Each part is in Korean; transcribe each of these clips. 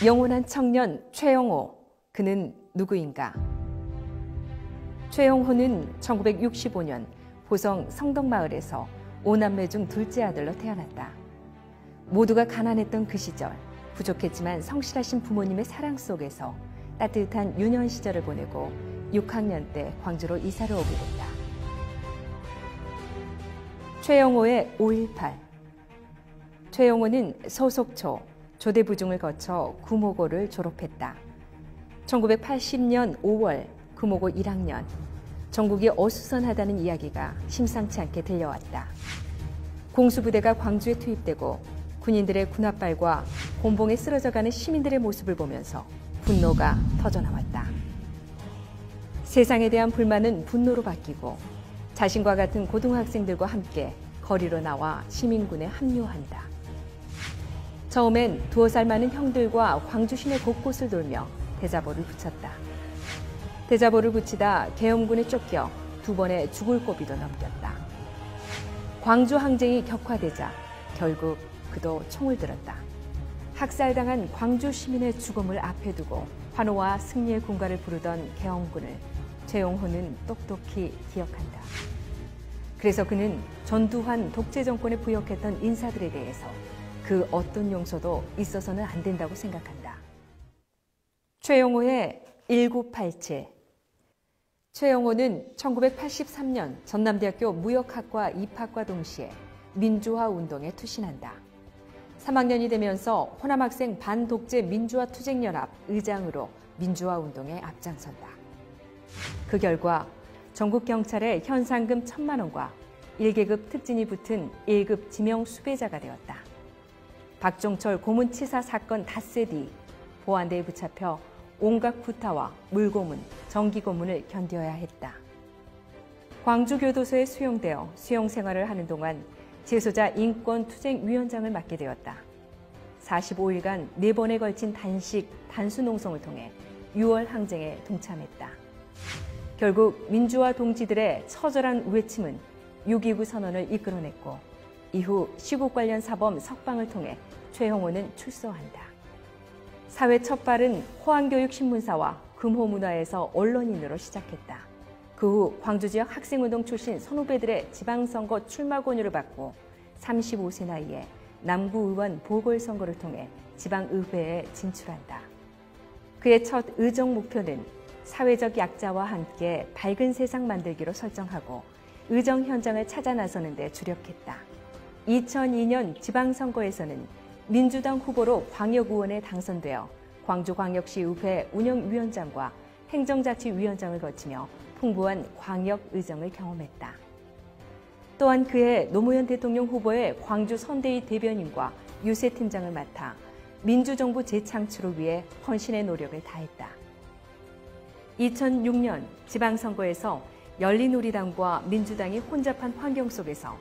영원한 청년 최영호, 그는 누구인가? 최영호는 1965년 보성 성덕마을에서 5남매 중 둘째 아들로 태어났다. 모두가 가난했던 그 시절, 부족했지만 성실하신 부모님의 사랑 속에서 따뜻한 유년 시절을 보내고 6학년 때 광주로 이사를 오게 됐다. 최영호의 5.18. 최영호는 서속초, 조대부중을 거쳐 구모고를 졸업했다. 1980년 5월 구모고 1학년, 전국이 어수선하다는 이야기가 심상치 않게 들려왔다. 공수부대가 광주에 투입되고 군인들의 군홧발과 곤봉에 쓰러져가는 시민들의 모습을 보면서 분노가 터져나왔다. 세상에 대한 불만은 분노로 바뀌고 자신과 같은 고등학생들과 함께 거리로 나와 시민군에 합류한다. 처음엔 2살 많은 형들과 광주 시내 곳곳을 돌며 대자보를 붙였다. 대자보를 붙이다 계엄군에 쫓겨 2번의 죽을 고비도 넘겼다. 광주 항쟁이 격화되자 결국 그도 총을 들었다. 학살당한 광주 시민의 죽음을 앞에 두고 환호와 승리의 군가를 부르던 계엄군을 최영호는 똑똑히 기억한다. 그래서 그는 전두환 독재 정권에 부역했던 인사들에 대해서 그 어떤 용서도 있어서는 안 된다고 생각한다. 최영호의 1987. 최영호는 1983년 전남대학교 무역학과 입학과 동시에 민주화 운동에 투신한다. 3학년이 되면서 호남학생 반독재 민주화 투쟁연합 의장으로 민주화 운동에 앞장선다. 그 결과 전국경찰에 현상금 1,000만 원과 1계급 특진이 붙은 1급 지명 수배자가 되었다. 박종철 고문치사 사건 닷새 뒤 보안대에 붙잡혀 온갖 구타와 물고문, 정기고문을 견뎌야 했다. 광주교도소에 수용되어 수용 생활을 하는 동안 재소자 인권투쟁위원장을 맡게 되었다. 45일간 4번에 걸친 단식, 단수농성을 통해 6월 항쟁에 동참했다. 결국 민주화 동지들의 처절한 외침은 6.29 선언을 이끌어냈고 이후 시국 관련 사범 석방을 통해 최영호는 출소한다. 사회 첫 발은 호안교육신문사와 금호문화에서 언론인으로 시작했다. 그 후 광주 지역 학생운동 출신 선후배들의 지방선거 출마 권유를 받고 35세 나이에 남구의원 보궐선거를 통해 지방의회에 진출한다. 그의 첫 의정 목표는 사회적 약자와 함께 밝은 세상 만들기로 설정하고 의정 현장을 찾아 나서는 데 주력했다. 2002년 지방선거에서는 민주당 후보로 광역의원에 당선되어 광주광역시의회 운영위원장과 행정자치위원장을 거치며 풍부한 광역의정을 경험했다. 또한 그해 노무현 대통령 후보의 광주 선대위 대변인과 유세팀장을 맡아 민주정부 재창출을 위해 헌신의 노력을 다했다. 2006년 지방선거에서 열린우리당과 민주당이 혼잡한 환경 속에서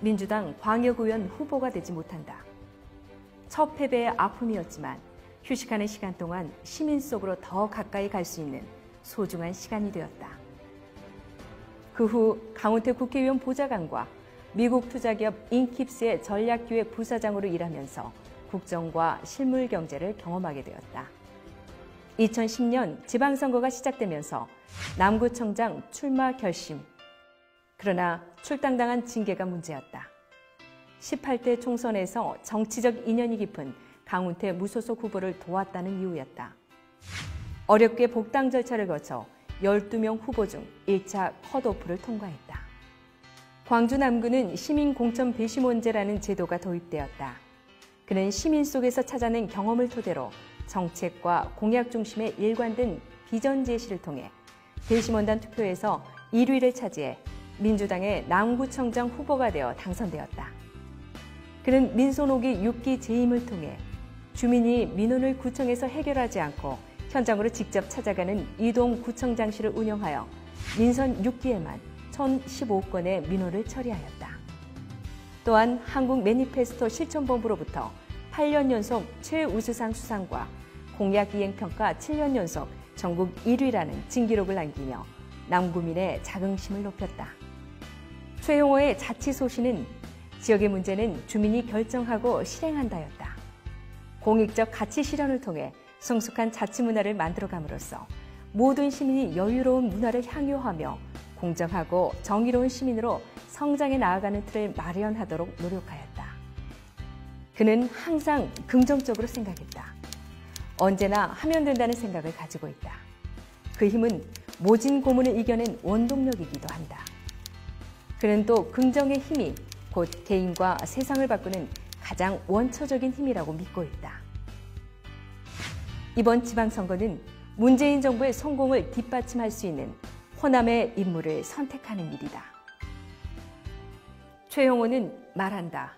민주당 광역의원 후보가 되지 못한다. 첫 패배의 아픔이었지만 휴식하는 시간 동안 시민 속으로 더 가까이 갈 수 있는 소중한 시간이 되었다. 그 후 강훈태 국회의원 보좌관과 미국 투자기업 인킵스의 전략기획 부사장으로 일하면서 국정과 실물 경제를 경험하게 되었다. 2010년 지방선거가 시작되면서 남구청장 출마 결심. 그러나 출당당한 징계가 문제였다. 18대 총선에서 정치적 인연이 깊은 강훈태 무소속 후보를 도왔다는 이유였다. 어렵게 복당 절차를 거쳐 12명 후보 중 1차 컷오프를 통과했다. 광주 남구는 시민공천 배심원제라는 제도가 도입되었다. 그는 시민 속에서 찾아낸 경험을 토대로 정책과 공약 중심의 일관된 비전 제시를 통해 배심원단 투표에서 1위를 차지해 민주당의 남구청장 후보가 되어 당선되었다. 그는 민손5기 6기 재임을 통해 주민이 민원을 구청에서 해결하지 않고 현장으로 직접 찾아가는 이동구청장실을 운영하여 민선 6기에만 1,015건의 민원을 처리하였다. 또한 한국 매니페스토 실천본부로부터 8년 연속 최우수상 수상과 공약 이행평가 7년 연속 전국 1위라는 진기록을 남기며 남구민의 자긍심을 높였다. 최영호의 자치소신은 지역의 문제는 주민이 결정하고 실행한다였다. 공익적 가치 실현을 통해 성숙한 자치 문화를 만들어감으로써 모든 시민이 여유로운 문화를 향유하며 공정하고 정의로운 시민으로 성장해 나아가는 틀을 마련하도록 노력하였다. 그는 항상 긍정적으로 생각했다. 언제나 하면 된다는 생각을 가지고 있다. 그 힘은 모진 고문을 이겨낸 원동력이기도 한다. 그는 또 긍정의 힘이 곧 개인과 세상을 바꾸는 가장 원초적인 힘이라고 믿고 있다. 이번 지방선거는 문재인 정부의 성공을 뒷받침할 수 있는 호남의 인물을 선택하는 일이다. 최영호는 말한다.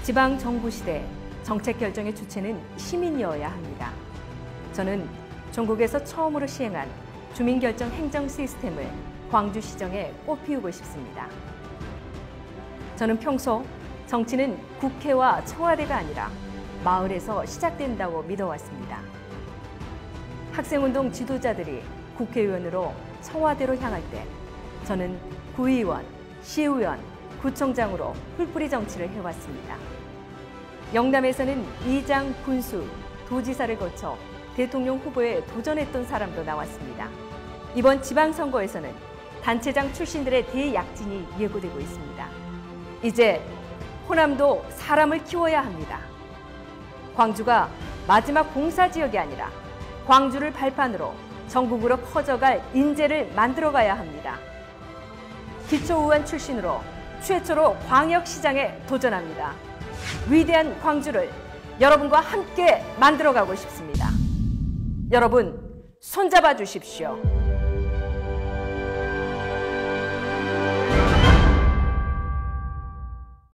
지방정부 시대 정책 결정의 주체는 시민이어야 합니다. 저는 전국에서 처음으로 시행한 주민결정 행정 시스템을 광주시정에 꽃피우고 싶습니다. 저는 평소 정치는 국회와 청와대가 아니라 마을에서 시작된다고 믿어왔습니다. 학생운동 지도자들이 국회의원으로 청와대로 향할 때 저는 구의원, 시의원, 구청장으로 훌뿌리 정치를 해왔습니다. 영남에서는 이장, 군수, 도지사를 거쳐 대통령 후보에 도전했던 사람도 나왔습니다. 이번 지방선거에서는 단체장 출신들의 대약진이 예고되고 있습니다. 이제 호남도 사람을 키워야 합니다. 광주가 마지막 공사지역이 아니라 광주를 발판으로 전국으로 커져갈 인재를 만들어가야 합니다. 기초의원 출신으로 최초로 광역시장에 도전합니다. 위대한 광주를 여러분과 함께 만들어가고 싶습니다. 여러분, 손잡아 주십시오.